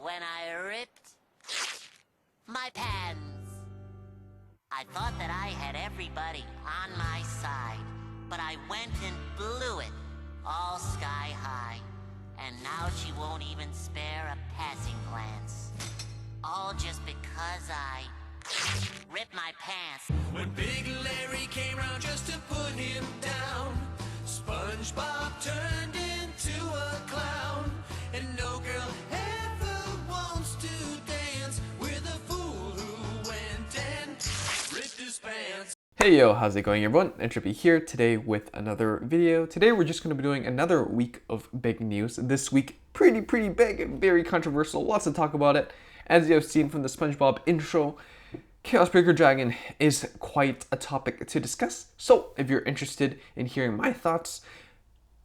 when I ripped my pants. I thought that I had everybody on my side, but I went and blew it all sky high. And now she won't even spare a passing glance. All just because I ripped my pants. When Big Larry came round just to put him down, SpongeBob turned into a clown. And no girl ever wants to dance with a fool who went and ripped his pants. Hey yo, how's it going everyone? Entropy here today with another video. Today we're just going to be doing another week of big news. This week, pretty big, very controversial, lots to talk about it. As you have seen from the SpongeBob intro, Chaos Breaker Dragon is quite a topic to discuss. So if you're interested in hearing my thoughts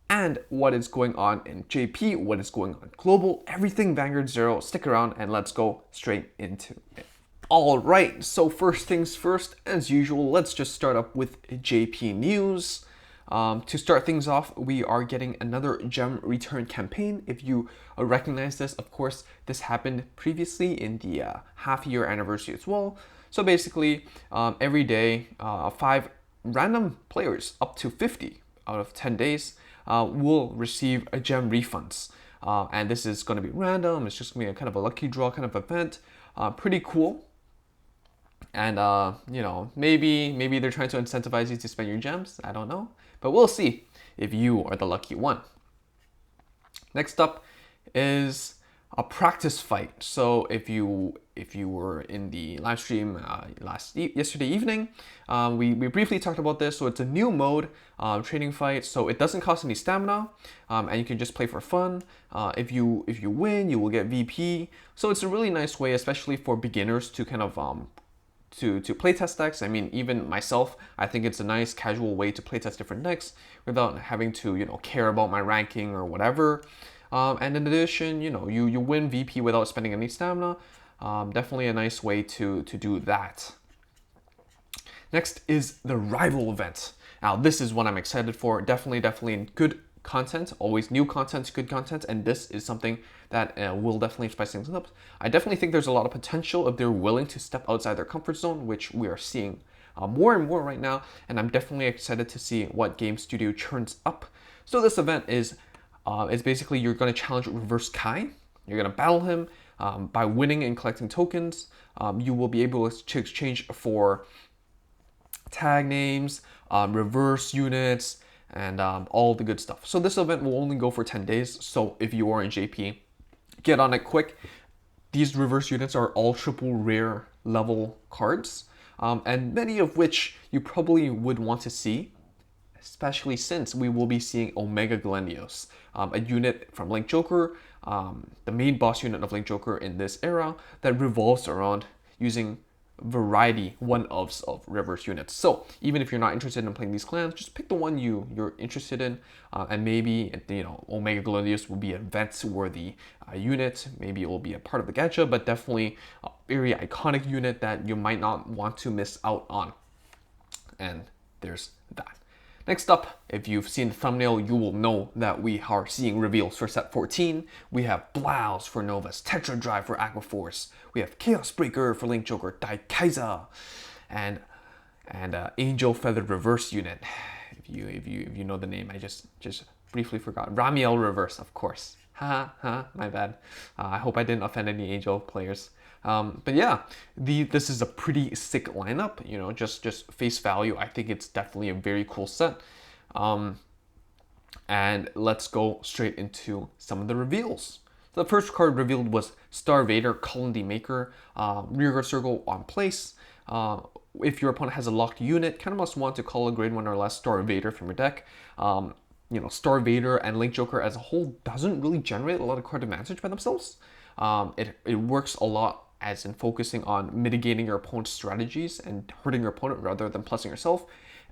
and what is going on in JP, what is going on global, everything Vanguard Zero, stick around and let's go straight into it. Alright, so first things first, as usual, let's just start up with JP news. To start things off, we are getting another gem return campaign. If you recognize this, of course, this happened previously in the half-year anniversary as well. So basically, every day, 5 random players, up to 50 out of 10 days, will receive a gem refunds. And this is going to be random. It's just going to be a kind of a lucky draw kind of event. Pretty cool. And, you know, maybe they're trying to incentivize you to spend your gems. I don't know. But we'll see if you are the lucky one. Next up is a practice fight. So if you were in the live stream yesterday evening, we briefly talked about this. So it's a new mode, training fight. So it doesn't cost any stamina, and you can just play for fun. If you win, you will get VP. So it's a really nice way, especially for beginners, to kind of to playtest decks. I mean, even myself, I think it's a nice casual way to playtest different decks without having to, you know, care about my ranking or whatever. And in addition, you know, you win VP without spending any stamina. Definitely a nice way to do that. Next is the rival event. Now, this is what I'm excited for. Definitely good content, always new content, good content, and this is something that will definitely spice things up. I definitely think there's a lot of potential if they're willing to step outside their comfort zone, which we are seeing more and more right now, and I'm definitely excited to see what game studio churns up. So this event is basically you're going to challenge Reverse Kai. You're going to battle him by winning and collecting tokens. You will be able to exchange for tag names, reverse units, and all the good stuff. So this event will only go for 10 days. So if you are in JP, get on it quick. These reverse units are all triple rare level cards, and many of which you probably would want to see, especially since we will be seeing Omega Glendios, a unit from Link Joker, the main boss unit of Link Joker in this era that revolves around using variety one-ofs of reverse units. So even if you're not interested in playing these clans, just pick the one you're interested in, and maybe, you know, Omega Glendios will be an event-worthy unit. Maybe it will be a part of the Gacha, but definitely a very iconic unit that you might not want to miss out on. And there's that. Next up, if you've seen the thumbnail, you will know that we are seeing reveals for set 14. We have Blouse for Novus, Tetra Drive for Aqua Force. We have Chaos Breaker for Link Joker, Daikaiser, and Angel Feathered Reverse unit. If you know the name, I just briefly forgot. Ramiel Reverse, of course. My bad. I hope I didn't offend any Angel players. But yeah, this is a pretty sick lineup, you know, just face value. I think it's definitely a very cool set. And let's go straight into some of the reveals. The first card revealed was Star Vader, Colony Maker, rearguard circle on place. If your opponent has a locked unit, kind of must want to call a grade 1 or less Star Vader from your deck. You know, Star Vader and Link Joker as a whole doesn't really generate a lot of card advantage by themselves. It works a lot as in focusing on mitigating your opponent's strategies and hurting your opponent rather than plussing yourself.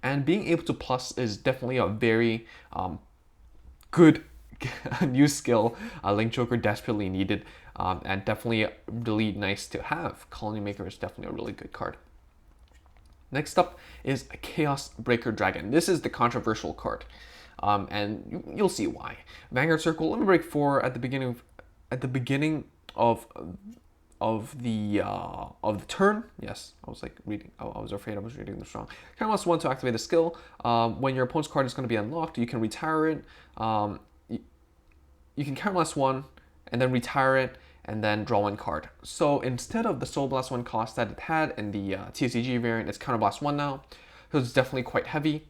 And being able to plus is definitely a very good new skill Link Joker desperately needed, and definitely really nice to have. Colony Maker is definitely a really good card. Next up is a Chaos Breaker Dragon. This is the controversial card, and you'll see why. Vanguard Circle, Limit Break 4 at the beginning of the turn. Yes, I was like reading. I was afraid I was reading this wrong. Counterblast 1 to activate the skill. When your opponent's card is going to be unlocked, you can retire it. You can Counterblast 1 and then retire it and then draw 1 card. So instead of the Soul Blast 1 cost that it had in the TCG variant, it's Counterblast 1 now. So it's definitely quite heavy.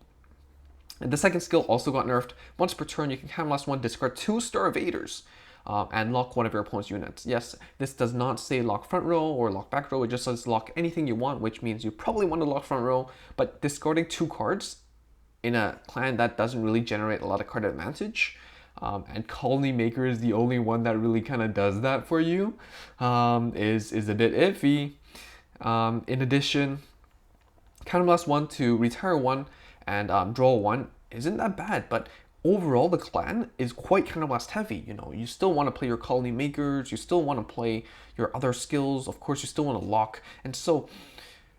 And the second skill also got nerfed. Once per turn, you can Counterblast 1, discard 2 Star Evaders. And lock one of your opponent's units. Yes, this does not say lock front row or lock back row. It just says lock anything you want, which means you probably want to lock front row, but discarding 2 cards in a clan that doesn't really generate a lot of card advantage. And Colony Maker is the only one that really kind of does that for you, is a bit iffy. In addition, Counterblast 1 to retire 1 and draw 1 isn't that bad, but overall, the clan is quite Counterblast heavy. You know, you still want to play your Colony Makers, you still want to play your other skills, of course you still want to lock, and so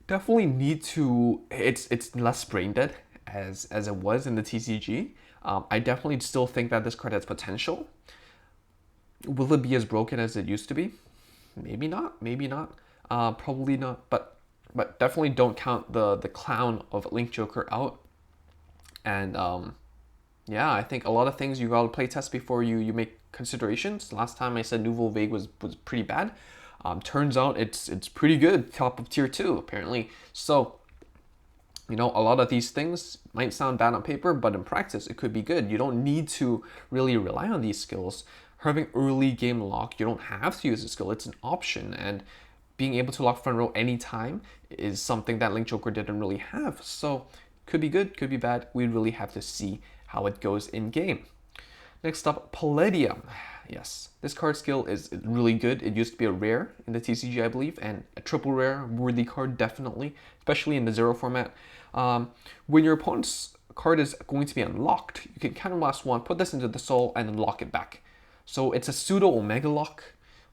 definitely need to, it's less brain dead as it was in the TCG. I definitely still think that this card has potential. Will it be as broken as it used to be? Maybe not, probably not, but definitely don't count the clown of Link Joker out. And yeah, I think a lot of things you gotta play test before you make considerations. Last time I said Nouveau Vague was pretty bad. Turns out it's pretty good, top of tier 2 apparently. So, you know, a lot of these things might sound bad on paper, but in practice it could be good. You don't need to really rely on these skills. Having early game lock, you don't have to use a skill, it's an option. And being able to lock front row anytime is something that Link Joker didn't really have. So, could be good, could be bad. We really have to see how it goes in game. Next up, Palladium. Yes, this card skill is really good. It used to be a rare in the TCG, I believe, and a triple rare worthy card definitely, especially in the 0 format. When your opponent's card is going to be unlocked, you can Counterblast 1, put this into the soul, and then lock it back. So it's a pseudo Omega Lock.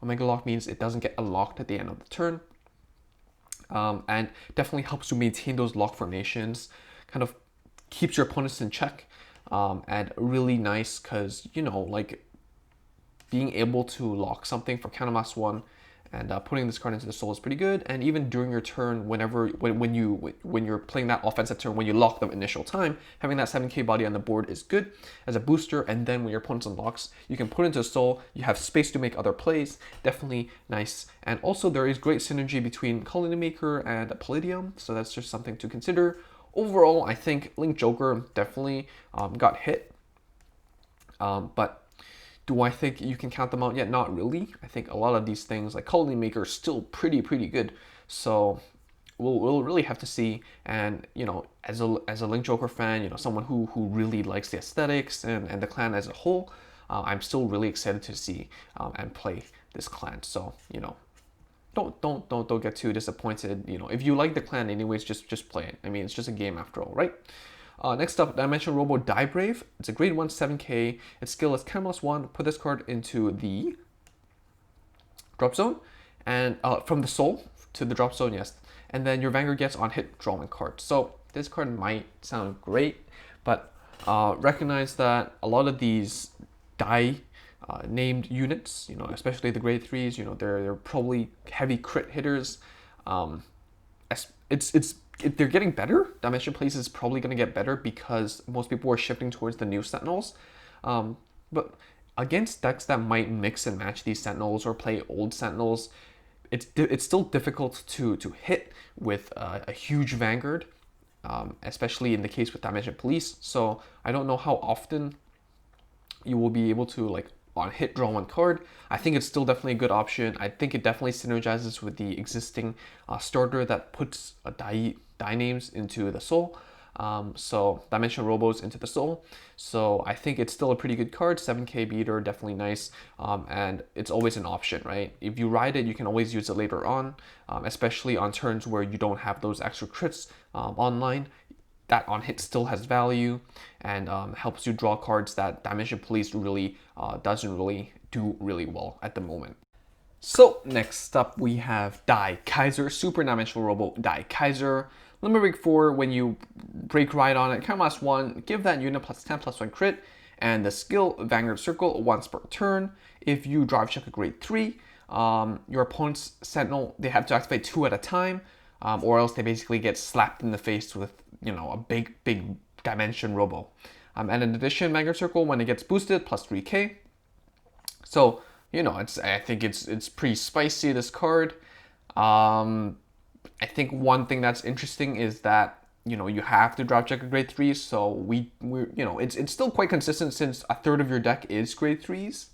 Omega Lock means it doesn't get unlocked at the end of the turn, and definitely helps you maintain those lock formations, kind of keeps your opponents in check. And really nice because, you know, like being able to lock something for Counterblast 1 and putting this card into the soul is pretty good. And even during your turn, when you're playing that offensive turn, when you lock the initial time, having that 7k body on the board is good as a booster. And then when your opponent unlocks, you can put it into the soul, you have space to make other plays, definitely nice. And also there is great synergy between Colony Maker and Palladium, so that's just something to consider. Overall, I think Link Joker definitely got hit, but do I think you can count them out yet? Not really. I think a lot of these things, like Colony Maker, is still pretty good. So we'll really have to see. And you know, as a Link Joker fan, you know, someone who really likes the aesthetics and the clan as a whole, I'm still really excited to see and play this clan. So you know, don't get too disappointed. You know, if you like the clan anyways, just play it. I mean, it's just a game after all, right? Next up, Dimension Robo Die Brave. It's a grade 1 7k. Its skill is Counterblast 1. Put this card into the drop zone, and from the soul to the drop zone, yes. And then your Vanguard gets on hit, draw 1 card. So this card might sound great, but recognize that a lot of these die named units, you know, especially the grade 3s, you know, they're probably heavy crit hitters. They're getting better. Dimension Place is probably going to get better because most people are shifting towards the new Sentinels. But against decks that might mix and match these Sentinels or play old Sentinels, it's still difficult to hit with a huge Vanguard, especially in the case with Dimension Police. So I don't know how often you will be able to like on hit draw 1 card. I think it's still definitely a good option. I think it definitely synergizes with the existing starter that puts die names into the soul. So Dimension Robos into the soul. So I think it's still a pretty good card. 7k beater, definitely nice. And it's always an option, right? If you ride it, you can always use it later on, especially on turns where you don't have those extra crits online. That on hit still has value and helps you draw cards that Dimension Police really doesn't really do really well at the moment. So next up we have Daikaiser, Super Dimensional Robo Daikaiser. Limit break 4, when you break ride on it, Counterblast 1, give that unit +10/+1 crit, and the skill Vanguard Circle once per turn. If you drive check a grade 3, your opponent's Sentinel, they have to activate 2 at a time, or else they basically get slapped in the face with, you know, a big Dimension Robo. And in addition, Vanguard Circle, when it gets boosted, plus 3k. So, you know, I think it's pretty spicy, this card. I think one thing that's interesting is that, you know, you have to drop check a grade 3, so we're you know, it's still quite consistent since a third of your deck is grade 3s.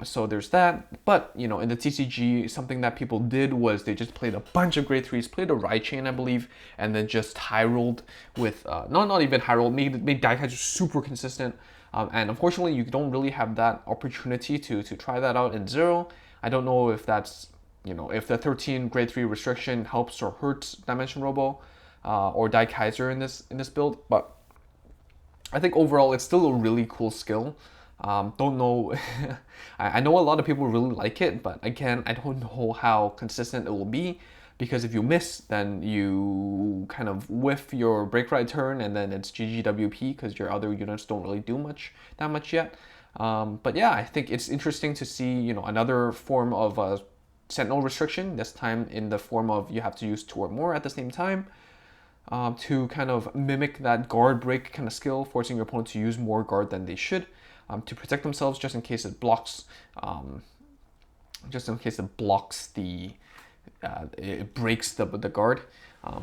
So there's that. But, you know, in the TCG, something that people did was they just played a bunch of grade 3s, played a Ride Chain, I believe, and then just high rolled with, not even high rolled, made Daikaiser super consistent. And unfortunately, you don't really have that opportunity to try that out in Zero. I don't know if that's, you know, if the 13 grade 3 restriction helps or hurts Dimension Robo or Daikaiser in this build, but I think overall it's still a really cool skill. Don't know, I know a lot of people really like it, but again, I don't know how consistent it will be, because if you miss, then you kind of whiff your break ride turn, and then it's GGWP because your other units don't really do that much yet. But yeah, I think it's interesting to see, you know, another form of Sentinel restriction, this time in the form of you have to use 2 or more at the same time. To kind of mimic that guard break kind of skill, forcing your opponent to use more guard than they should, to protect themselves just in case it blocks, it breaks the guard.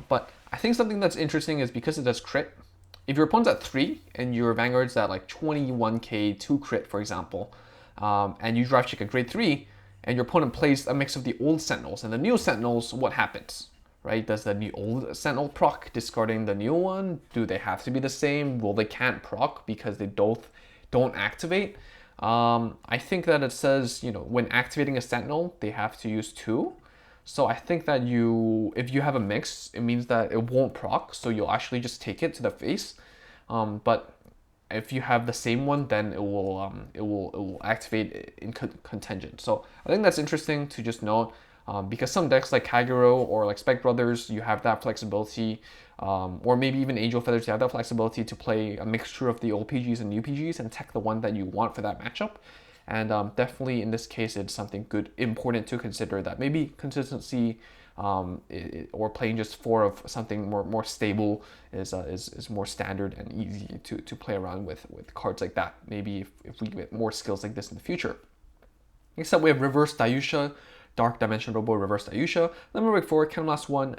But I think something that's interesting is because it does crit, if your opponent's at 3 and your Vanguard's at like 21k 2 crit, for example, and you drive check a grade 3, and your opponent plays a mix of the old Sentinels and the new Sentinels, what happens? Right? Does the new old Sentinel proc discarding the new one? Do they have to be the same? Well, they can't proc because they don't activate. I think that it says, you know, when activating a Sentinel, they have to use 2. So I think that if you have a mix, it means that it won't proc, so you'll actually just take it to the face. But if you have the same one, then it will activate in contingent. So I think that's interesting to just note. Because some decks like Kagero or like Spec Brothers, you have that flexibility, or maybe even Angel Feathers, you have that flexibility to play a mixture of the old PGs and new PGs and tech the one that you want for that matchup. And definitely in this case, it's something good, important to consider, that maybe consistency or playing just 4 of something more stable is more standard and easy to play around with cards like that. Maybe if we get more skills like this in the future. Next up, we have Reverse Dayusha. Dark Dimension Robo, Reverse Dayusha. Let me break forward, count last one.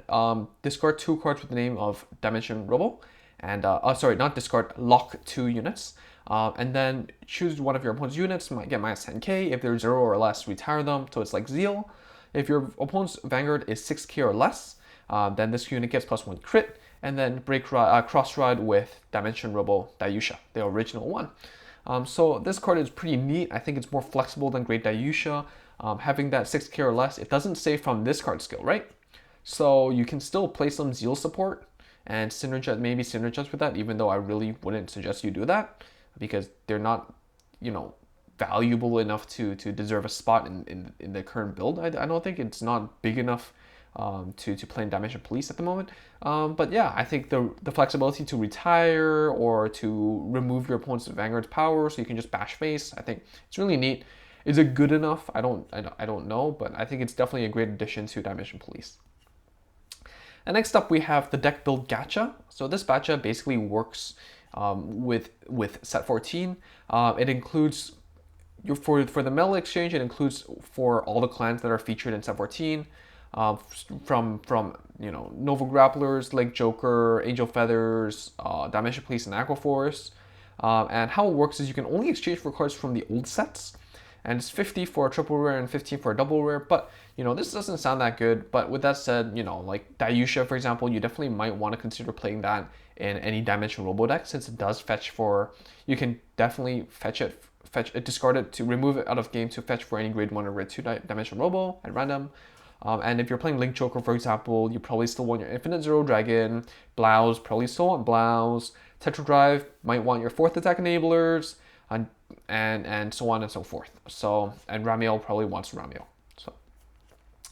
Discard 2 cards with the name of Dimension Robo. And, sorry, not discard, lock 2 units. And then choose one of your opponent's units, might get minus 10k. If they're 0 or less, retire them. So it's like Zeal. If your opponent's Vanguard is 6k or less, then this unit gets plus 1 crit. And then cross ride with Dimension Robo Dayusha, the original one. So this card is pretty neat. I think it's more flexible than Great Dayusha. Having that 6k or less, it doesn't say from this card skill, right? So you can still play some Zeal support and maybe synergize with that, even though I really wouldn't suggest you do that because they're not, you know, valuable enough to deserve a spot in the current build. I don't think it's not big enough to play in Dimension Police at the moment. But yeah, I think the flexibility to retire or to remove your opponent's Vanguard's power so you can just bash face, I think it's really neat. Is it good enough? I don't know, but I think it's definitely a great addition to Dimension Police. And next up, we have the deck build Gacha. So this Gacha basically works with set 14. It includes for the Metal Exchange. It includes for all the clans that are featured in set 14. From you know, Nova Grapplers, Lake Joker, Angel Feathers, Dimension Police, and Aqua Force. And how it works is you can only exchange for cards from the old sets. And it's 50 for a triple rare and 15 for a double rare. But, you know, this doesn't sound that good. But with that said, you know, like Dayusha, for example, you definitely might want to consider playing that in any Dimension Robo deck, since it does fetch for, you can definitely discard it to remove it out of game to fetch for any grade 1 or grade 2 Dimension Robo at random. And if you're playing Link Joker, for example, you probably still want your Infinite Zero Dragon. Blouse, probably still want Blouse. Tetra Drive might want your 4th attack enablers. And so on and so forth. So, and Ramiel probably wants Ramiel. So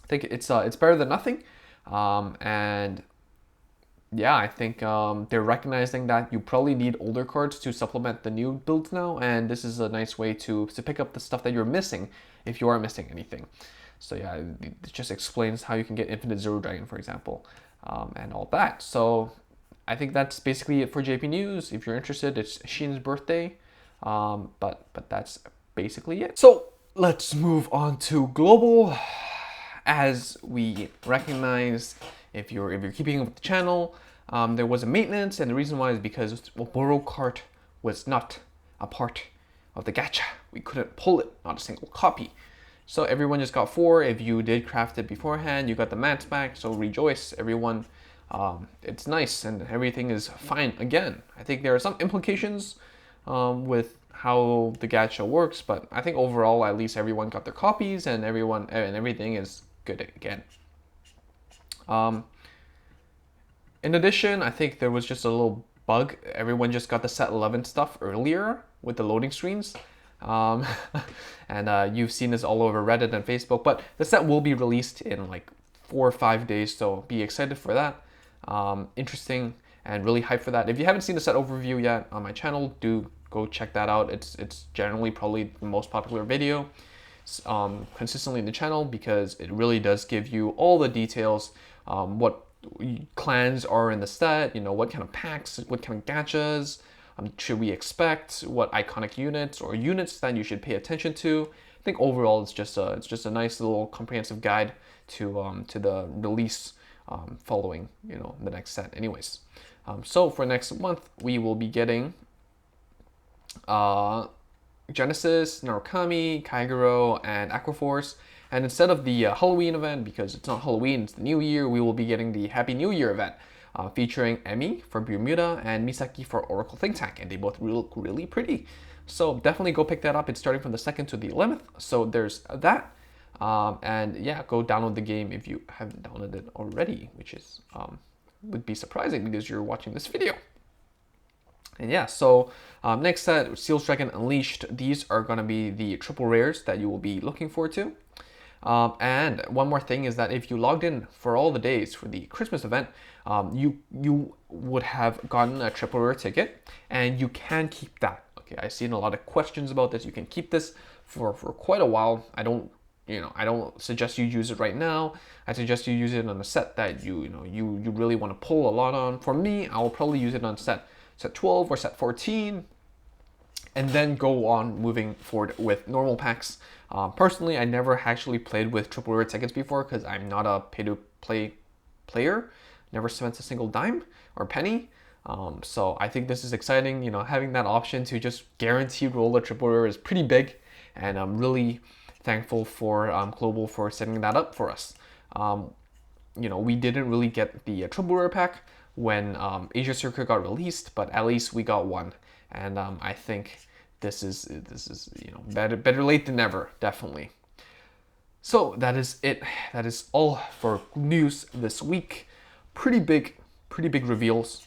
I think it's better than nothing. And yeah, I think they're recognizing that you probably need older cards to supplement the new builds now, and this is a nice way to pick up the stuff that you're missing if you are missing anything. So yeah, it just explains how you can get Infinite Zero Dragon, for example, and all that. So I think that's basically it for JP News. If you're interested, it's Shin's birthday, but that's basically it. So let's move on to global. As we recognize, if you're keeping up with the channel, there was a maintenance, and the reason why is because Borrow Cart was not a part of the gacha. We couldn't pull it, not a single copy. So everyone just got 4. If you did craft it beforehand, you got the mats back. So rejoice, everyone. It's nice and everything is fine again. I think there are some implications with how the gacha works, but I think overall, at least everyone got their copies and everything is good again. In addition, I think there was just a little bug. Everyone just got the set 11 stuff earlier with the loading screens. And you've seen this all over Reddit and Facebook, but the set will be released in like 4 or 5 days, so be excited for that. Interesting and really hyped for that. If you haven't seen the set overview yet on my channel, do go check that out. It's generally probably the most popular video consistently in the channel because it really does give you all the details, what clans are in the set, you know, what kind of packs, what kind of gachas should we expect, what iconic units or units that you should pay attention to. I think overall it's just a nice little comprehensive guide to the release following, you know, the next set anyways. So for next month we will be getting Genesis, Narukami, Kaiguro, and Aqua Force. And instead of the Halloween event, because it's not Halloween, it's the New Year, we will be getting the Happy New Year event, featuring Emmy for Bermuda and Misaki for Oracle Think Tank, and they both look really pretty. So definitely go pick that up. It's starting from the 2nd to the 11th, so there's that. And yeah, go download the game if you haven't downloaded it already, which is would be surprising because you're watching this video. And yeah, so next set, Seals Dragon Unleashed. These are going to be the triple rares that you will be looking forward to. And one more thing is that if you logged in for all the days for the Christmas event, you would have gotten a triple rare ticket, and you can keep that. Okay, I've seen a lot of questions about this. You can keep this for quite a while. I don't suggest you use it right now. I suggest you use it on a set that you really want to pull a lot on. For me, I will probably use it on set 12 or set 14, and then go on moving forward with normal packs. Personally, I never actually played with triple rare tickets before because I'm not a pay-to-play player. Never spent a single dime or penny. So I think this is exciting. You know, having that option to just guaranteed roll a triple rare is pretty big, and I'm really thankful for Global for setting that up for us. You know, we didn't really get the triple rare pack when Asia Circuit got released, but at least we got one, and I think this is you know, better late than never, definitely. So that is it. That is all for news this week. Pretty big reveals.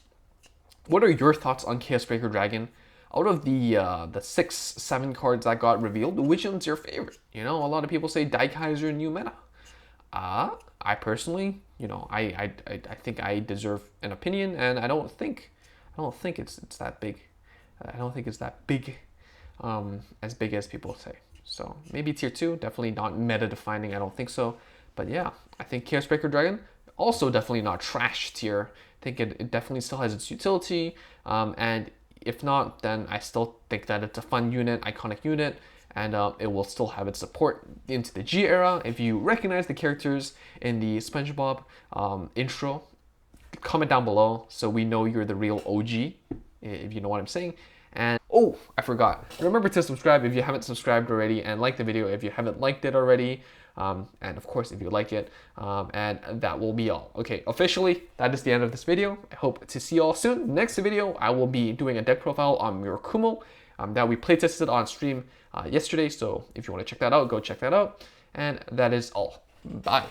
What are your thoughts on Chaos Breaker Dragon? Out of the 6-7 cards that got revealed, which one's your favorite? You know, a lot of people say Daikaiser new meta. I personally, you know, I think I deserve an opinion, and I don't think it's that big. I don't think it's that big, as big as people say. So maybe tier 2, definitely not meta defining. I don't think so. But yeah, I think Chaos Breaker Dragon also definitely not trash tier. I think it definitely still has its utility, and if not, then I still think that it's a fun unit, iconic unit, and it will still have its support into the G era. If you recognize the characters in the SpongeBob intro, comment down below so we know you're the real OG, if you know what I'm saying. And oh, I forgot. Remember to subscribe if you haven't subscribed already, and like the video if you haven't liked it already. And of course, if you like it, and that will be all. Okay, officially, that is the end of this video. I hope to see you all soon. Next video, I will be doing a deck profile on Murakumo that we playtested on stream yesterday. So if you want to check that out, go check that out. And that is all. Bye.